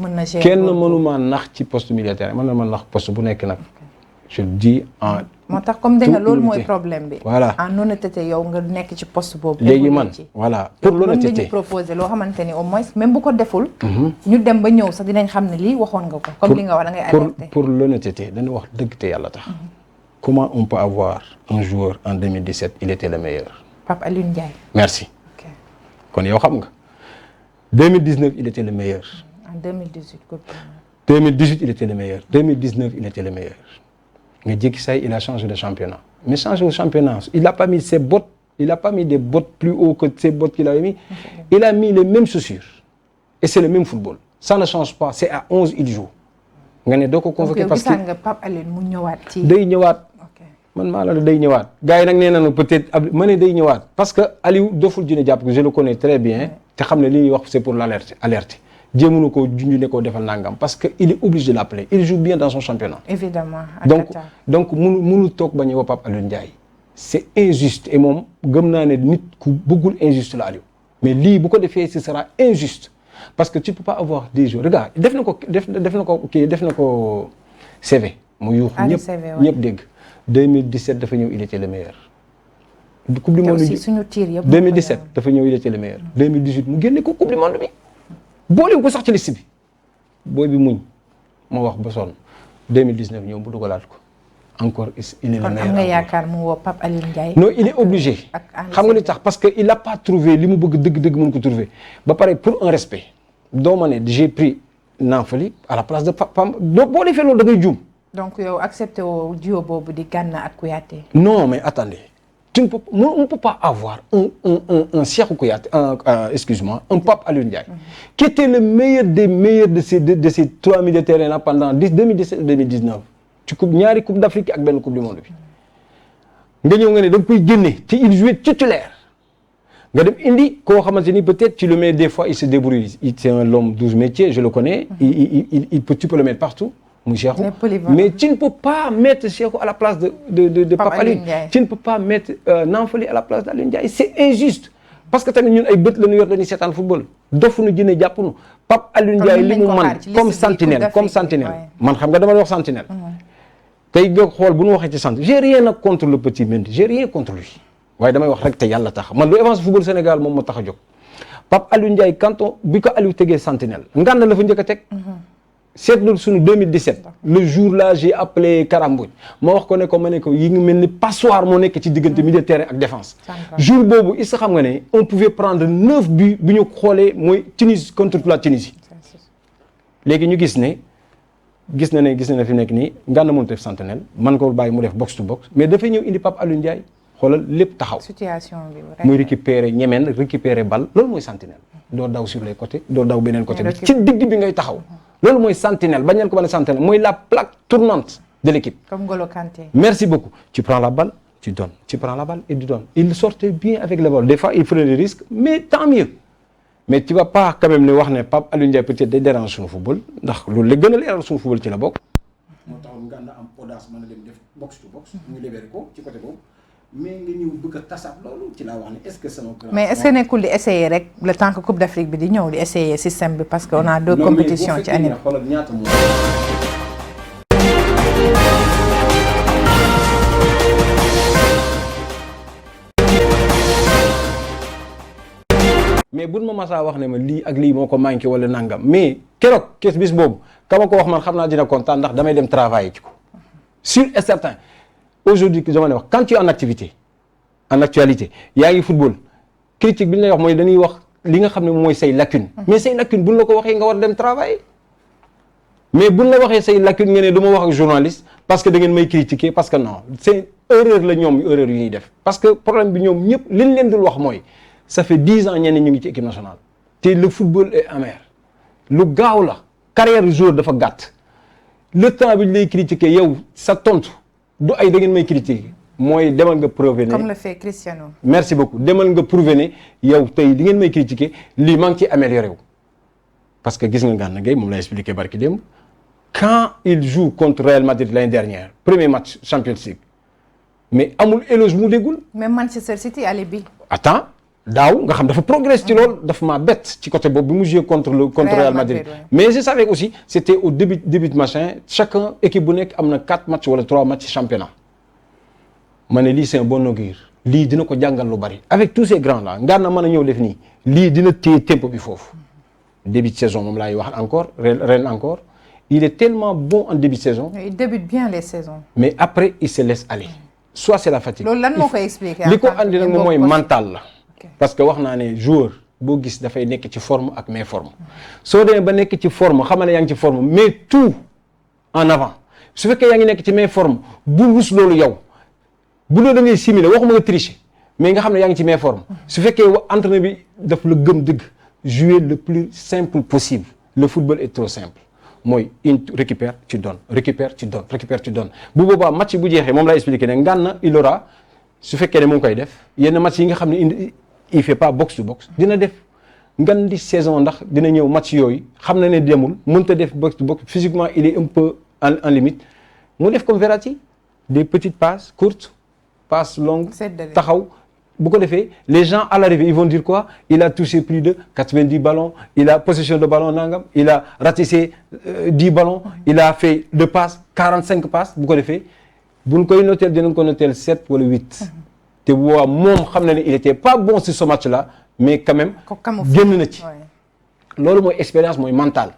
mën na gérer. kenn mënuma nax ci poste militaire mën na ma nax poste bu nekk nag. je dis en. moo tax comme dégg nga loolu mooy problème bi. voilà en honnêteté yow nga nekk ci poste boobu. léegi man voilà pour l'honnêteté mën nga ñu proposer loo xamante ni au moins même bu ko deful. ñu dem ba ñëw sax dinañ xam ne lii waxoon nga ko. comme li nga wax da ngay alerter. pour l'honnêteté dañu wax dëgg te yàlla tax. comment on peut avoir un joueur en 2017 il était le meilleur. Pape Alioune Ndiaye. merci. ok kon yow xam nga 2019 il était le meilleur. en 2018 coupe. 2018 il était le meilleur 2019 il était le meilleur. nga jékki say il a changé de championnat mais changé de championnat il a pas mis ses bottes il a pas mis des bottes plus haut que ses bottes qu'il avait mis il a mis les mêmes chaussures et c'est le même football ça ne change pas c'est à 11 il joue nga ne doo ko convoqué parce que nga Pape Alioune mu ñëwaat ci. day ñëwaat man maa la day ñëwaat gars yi nag nee nañu peut-être ma ne day ñëwaat parce que Aliou doful dina jàpp que je le connais très bien te xam ne li ñuy wax c'est pour l'alerter jéemuñu ko junj ne ko defal nangam parce que il est obligé de l'appeler il joue bien dans son championnat. évidemment donc mënu toog ba ñu woo Pape Alioune Ndiaye c'est injuste et moom gëm naa ne nit ku bëggul injuste la Aliou mais lii bu ko defee ce sera injuste parce que tu peux pas avoir des joueurs regarde def na ko CV mu yuuxu ñëpp dégg 2017 dafa ñëw il était le meilleur. coupe du monde bi suñu tir yëpp 2017 dafa ñëw il était le meilleur 2018 mu génne ko coupe du monde bi. boolewu ko sax ci liste bi booy bi muñ moo wax ba sonn 2019 ñëw bu dugalaat ko encore il est le meilleur. kon am nga yaakaar mu woo Pape Alioune Ndiaye. non il est obligé. xam nga li tax parce que il a pas trouvé li mu bëgg dëgg-dëgg mën ko trouver ba pare pour un respect doo ma ne j'ai pris Nanfali à la place de Pam boo defee loolu da ngay juum. donc yow accepté woo duo boobu di Gana ak Kouyaté. non mais attendez. on ne peut pas avoir un Cheikhou Kouyaté, excuse-moi, un Pape Alioune Ndiaye, qui était le meilleur des meilleurs de ces trois milieux de terrain-là pendant 2017 et 2019. ci ñaari coupe d'Afrique ak benn coupe du monde bi. nga ñëw nga ne da nga koy génne te il jouait titulaire nga dem indi koo xamante ni peut-être tu le mets des fois il se débrouille c'est un homme 12 métiers je le connais. tu peux le mettre partout. muy Cheikhou mais tu ne peux pas mettre Cheikhou à la place de Pape Alioune tu ne peux pas mettre Nanfali à la place d'Alioune Ndiaye c'est injuste parce que tamit ñun ay bët la ñu yor dañuy seetaan football dofuñu jëne jàppunu Pape Alioune Ndiaye li mu man comme sentinelle man xam nga dama wax sentinelle tey nga xool bu ñu waxee ci centre j'ai rien contre le petit Mendy j'ai rien contre lui waaye damay wax rek te yàlla tax man lu avance football Sénégal moom moo tax a jóg Pape Alioune Ndiaye bi ko Aliou tegee sentinelle ngànn la fa njëkk a teg seetlu suñu 2017 le jour là j'ai appelé Karambouj ma wax ko ne ko ma ne ko yi ngi mel ni passoire moo nekk ci diggante milieu de terrain ak défense jour boobu il sa xam nga ne on pouvait prendre 9 buts bu ñu xoolee mooy Tunisie contre la Tunisie léegi ñu gis na fi nekk nii Gana mënut def sentinelle man ko bàyyi mu def box to box mais dafay ñëw indi Pape Alioune Ndiaye xoolal lépp taxaw situation bi muy récupérer ñemeen récupérer balle loolu mooy sentinelle doo daw sur les côtés doo daw beneen côté bi ci digg bi ngay taxaw loolu mooy sentinelle bañ leen ko mën a sentinelle mooy la plaque tournante de l'équipe. Comme N'Golo Kanté. Merci beaucoup. Tu prends la balle, tu donnes. Tu prends la balle et tu donnes. Il sortait bien avec le ballon. Des fois, il prenait des risques, mais tant mieux. Mais tu vas pas quand même ne wax ne Pape Alioune Ndiaye peut-être day déranger suñu football ndax loolu la gën a leeral suñu football ci la bokk. moo tax Gana am audace mën a dem def box to box. ñu libéré ko ci côté boobu. mais nga ñëw bëgg a tasaat loolu ci laa wax ne est-ce que sama. mais est-ce que nekkul di essayer rek le temps que Coupe d'Afrique bi di ñëw di essayer système bi parce que on a deux compétitions ci année bi. mais buñ ma masaa wax ne ma lii ak lii moo ko manqué wala nangam mais keroog kees bis boobu kama ko wax man xam naa dina kontaan ndax damay dem travailler ci ko sûr et certain. Aujourd'hui dama lay wax quand tu es en activité en actualité yaa ngi football critique bi ñu lay wax mooy dañuy wax li nga xam ne mooy say lacune mais say lacune buñ la ko waxee nga war dem travailler mais buñ la waxee say lacune nga ne du ma wax ak journaliste parce que da ngeen may critiquer parce que non c'est erreur la ñoom erreur yu ñuy def parce que problème bi ñoom ñëpp liñ leen dul wax mooy ça fait 10 ans ñenn ñu ngi ci équipe nationale te le football est amer lu gaaw la carrière du joueur dafa gàtt le temps bi ñu lay critiquer yow sa tontu du ay da ngeen may critiquer mooy demal nga prouver ne comme le fait Cristiano. merci beaucoup demal nga prouver ne yow tey di ngeen may critiquer lii maa ngi ciy amélioré wu parce que gis nga Gana Gueye moom lay expliqué barki démb quand il joue contre Real Madrid l'année dernière premier match Champions League mais amul éloge mu déggul. même Manchester City allez bi. attends daaw nga xam dafa progresse ci loolu dafa maa bett ci côté boobu bi mu joué contre Real Madrid mais je savais aussi c'était au début de machin chacun équipe bu nekk am na 4 matchs wala 3 matchs championnat ma ne lii c'est un bon augure lii dina ko jàngal lu bari avec tous ces grands là ngaan na mën a ñëw def nii lii dina téye tempo bi foofu début de saison moom laay wax encore ren encore il est tellement bon en début de saison. Il débute bien les saisons. mais après il se laisse aller soit c'est la fatigue. loolu lan moo koy expliquer. li ko andi nag moom mooy mental la. parce que wax naa ne joueur boo gis dafay nekk ci forme ak méforme soo demee ba nekk ci forme xamal ne yaa ngi ci forme mais tout en avant su fekkee yaa ngi nekk ci méforme bu rus loolu yow bu loolu da ngay simuler waxuma nga tricher mais nga xam ne yaa ngi ci méforme su fekkee entraîneur bi daf la gëm dëgg jouer le plus simple possible le football est trop simple mooy récupère tu donnes récupère tu donnes récupère tu donnes bu boobaa match bu jeexee moom laa expliqué ne Ngana il aura su fekkee ne mu ngi koy def yenn match yi nga xam ne il fait pas box to box dina def ngan di saison ndax dina ñëw match yooyu xam na ne demul mënta def box to box physiquement il est un peu en limite mu def comme Verratti des petites passes courtes passes longues taxaw bu ko defee les gens à l'arrivée ils vont dire quoi il a touché plus de 90 ballons il a possession de ballon nangam il a ratissé 10 ballons il a fait 2 passes 45 passes bu ko defee buñ koy noter dinañ ko noter 7 wala 8 te bu boobaa moom xam na ne il était pas bon sur ce match là mais quand même génn na ci loolu mooy expérience mooy mental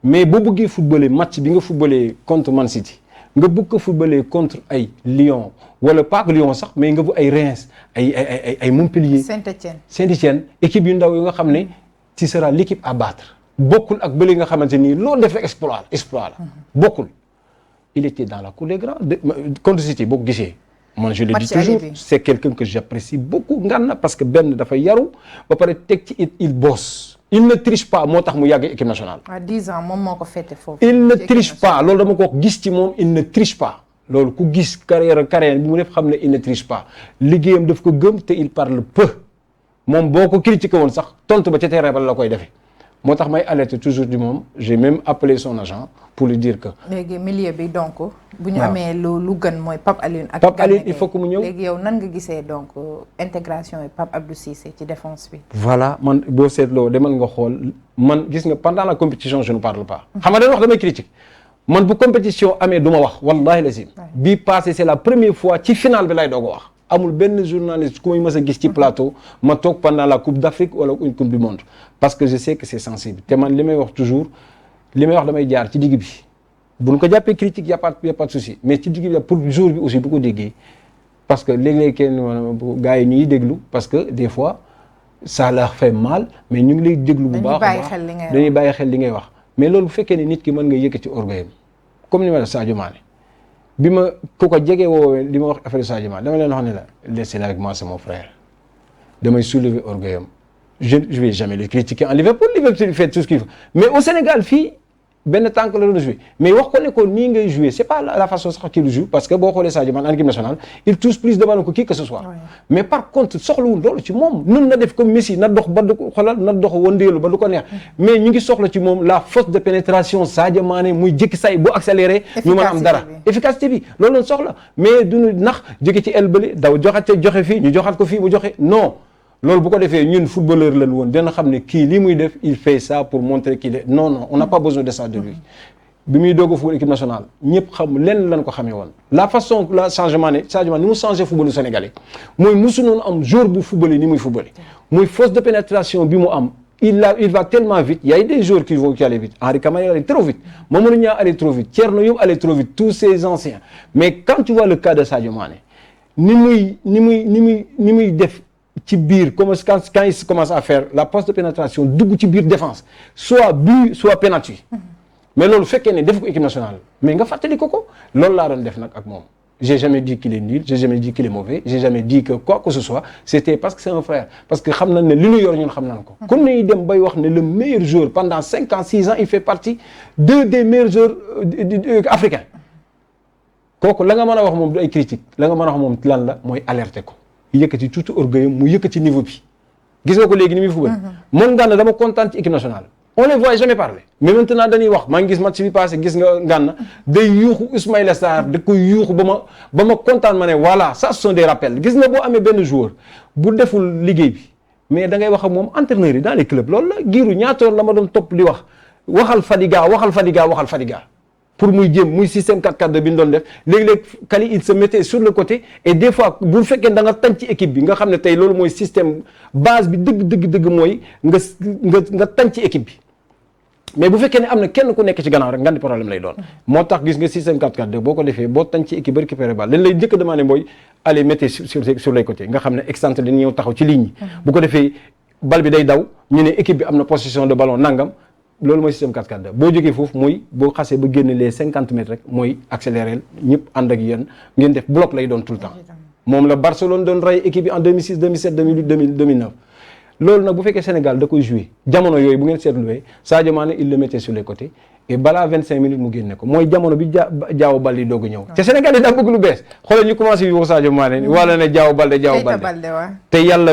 mais boo bëggee footballer match bi nga footballer contre Man City nga bëgg ko footballer contre ay Lyon wala pas que Lyon sax mais nga bu ay Reims ay Montpellier Saint-Étienne équipe yu ndaw yi nga xam ne tu seras l'équipe à battre bokkul ak bële nga xamante ni loo defee exploit la bokkul il était dans la cour des grands contre City boo ko gisee moi je le dis toujours c'est quelqu'un que j'apprécie beaucoup Ngana parce que benn dafa yaru ba pare teg ci il bosse il ne triche pas moo tax mu yàgg équipe nationale. à 10 ans moom moo ko féete foofu. il ne triche pas loolu dama ko gis ci moom il ne triche pas loolu ku gis carrière bi mu def xam ne il ne triche pas liggéeyam daf ko gëm te il parle peu moom boo ko critiqué woon sax tontu ba ca terrain ba la koy defee moo tax may alerter toujours du moom j'ai même appelé son agent pour lui dire que. léegi milieu bi donc. bu ñu amee lu gën mooy Pape Alioune. ak Pape Alioune il faut que mu ñëw léegi yow nan nga gisee donc intégration yi Pape Abdou Cissé ci défense bi. voilà man boo seetloo demal nga xool man gis nga pendant la compétition je ne parle pas. xam nga dañu wax damay critique man bu compétition amee du ma wax wallahi lazim. bii passé c'est la première fois ci finale bi lay doog a wax. amul benn journaliste ku may mës a gis ci plateau ma toog pendant la coupe d'Afrique wala une coupe du monde parce que je sais que c'est sensible te man li may wax toujours li may wax damay jaar ci digg bi bu ñu ko jàppee critique y a pas de souci mais ci digg bi pour jour bi aussi bu ko déggee parce que léeg-léeg kenn gars yi ñuy déglu parce que des fois ça leur fait mal mais ñu ngi lay déglu bu baax a baax dañuy bàyyi xel li ngay wax mais loolu bu fekkee ne nit ki mën nga yëkkati orgueil comme ni ma def Sadio Mané bi ma ku ko jege woowee li ma wax affaire Sadio Mané dama leen wax ne la laissez-le avec moi c'est mon frère damay soulever orgueillam je vais jamais le critiquer en Liverpool fait tout ce qu'il faut mais au Sénégal fii benn tànk la doon jouer mais wax ko ne ko nii ngay jouer c'est pas la façon sax qu'il joue parce que boo xoolee Sadio Mané en équipe nationale il touche plus de ballons que qui que ce soit mais par contre soxlawul loolu ci moom nun na def comme Messi na dox ba du ko xoolal na dox wëndeelu ba du ko neex mais ñu ngi soxla ci moom la force de pénétration Sadio Mané muy jékki say bu accéléré ñu mën a am dara efficacité bi loolu lañ soxla mais duñu nax jóge ci el bële daw joxe fii ñu joxaat ko fii mu joxe non loolu bu ko defee ñun footballeur lañ woon dina xam ne kii lii muy def il fait ça pour montrer qu'il est non on n'a pas besoin de ça de lui bi muy doog a football équipe nationale ñëpp xam lenn lañ ko xamee woon la façon la changement ne Sadio Mané ni mu changé footballu sénégalais mooy musu noonu am joueur bu footballé ni muy footballé muy force de pénétration bi mu am il va tellement vite il y a des joueurs qui allaient vite Henri Camara allait trop vite Mamadou Niang allait trop vite Thierno Youm allait trop vite tous ces anciens mais quand tu vois le cas de Sadio Mané ni muy def ci biir comme quand il commence à faire la passe de pénétration dugg ci biir défense soit but soit penalty mais loolu fekkee ne def ko équipe nationale mais nga fàttali ko loolu laa doon def nag ak moom j'ai jamais dit qu'il est nul j'ai jamais dit qu'il est mauvais j'ai jamais dit que quoi que ce soit c'était parce que c'est un frère parce que xam nañ ne li ñu yor ñun xam nañ ko comme ni dem bay wax ne le meilleur joueur pendant 5 ans 6 ans il fait partie des meilleurs joueurs africains kooku la nga mën a wax moom du ay critique la nga mën a wax moom lan la mooy alerter ko yëkkati tuuti orgueil mu yëkkati niveau bi gis nga ko léegi ni muy football moom Ngana dama kontaan ci équipe nationale on les voit jamais parler mais maintenant dañuy wax maa ngi gis match bi passé gis nga Ngana day yuuxu Ismaïla Sarr da koy yuuxu ba ma kontaan ma ne voilà ça ce sont des rappels gis nga boo amee benn joueur bu deful liggéey bi mais da ngay wax ak moom entraîneur yi dans les clubs loolu la giiru ñaata yoon la ma doon topp di waxal Fadiga pour muy jéem muy système 4-4-2 bi ñu doon def léeg-léeg Kali il se mettait sur le côté et des fois bu fekkee da nga tànc ci équipe bi nga xam ne tey loolu mooy système base bi dëgg mooy nga tànc ci équipe bi mais bu fekkee ne am na kenn ku nekk ci gannaaw rek nga di problème lay doon moo tax gis nga système 4-4-2 boo ko defee boo tànc ci équipe ba récupérer balle dañ lay njëkk a demandé mooy aller mettre sur les côtés nga xam ne excentré dañu ñëw taxaw ci ligne yi bu ko defee bal bi day daw ñu ne équipe bi am na possession de ballon nangam loolu mooy système 4-4-2 boo jógee foofu mooy boo xasee ba génne les 50 mètres rek mooy accélérer ñëpp ànd ak yéen ngeen def bloc lay doon tout le temps moom la Barcelone doon rey équipe bi en 2006 2007 2008 2009 loolu nag bu fekkee Sénégal da koy joué jamono yooyu bu ngeen seetluwee Sadio Mané il le mettait sur les côtés et balaa 25 minutes mu génne ko mooy jamono bi Diao Baldé doog a ñëw te Sénégal yi daa bëgg lu bees xoolal ñu commencé yu wax Sadio Mané wala ne Diao Baldé te yàlla